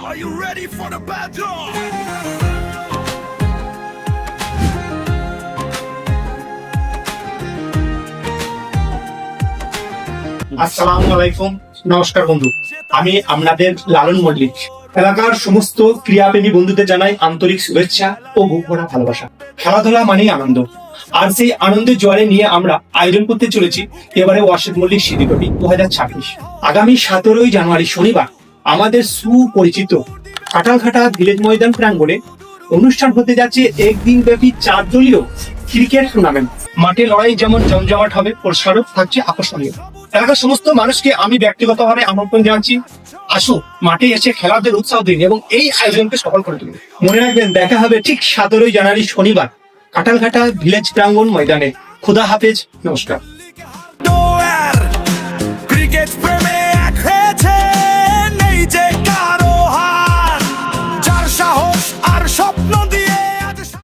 Are you ready for the battle? আসসালামু আলাইকুম, নমস্কার বন্ধু। আমি আপনাদের লালন মল্লিক। এলাকার সমস্ত ক্রীড়াপ্রেমী বন্ধুদের জানাই আন্তরিক শুভেচ্ছা ও বুক ভরা ভালোবাসা। খেলাধুলা মানেই আনন্দ, আর সেই আনন্দের জোয়ারে নিয়ে আমরা আয়োজন করতে চলেছি এবারে ওয়াসিদ মল্লিক স্মৃতিট্রফি 2026। আগামী 17ই জানুয়ারি শনিবার আমাদের সুপরিচিত কাঁঠালঘাটা ভিলেজ ময়দান প্রাঙ্গণে অনুষ্ঠান হতে যাচ্ছে একদিন ব্যাপী 4 দলীয় ক্রিকেট টুর্নামেন্ট। মাঠে লড়াই যেমন জমজমাট হবে, পুরস্কারও থাকছে আকর্ষণীয়। এলাকার সমস্ত মানুষকে আমি ব্যক্তিগতভাবে আমন্ত্রণ জানাচ্ছি, আসুন মাঠে এসে খেলাদের উৎসাহ দিন এবং এই আয়োজনকে সফল করে তুলুন। মনে রাখবেন, দেখা হবে ঠিক 17ই জানুয়ারি শনিবার কাঁঠালঘাটা ভিলেজ প্রাঙ্গণ ময়দানে। খুদা হাফেজ, নমস্কার।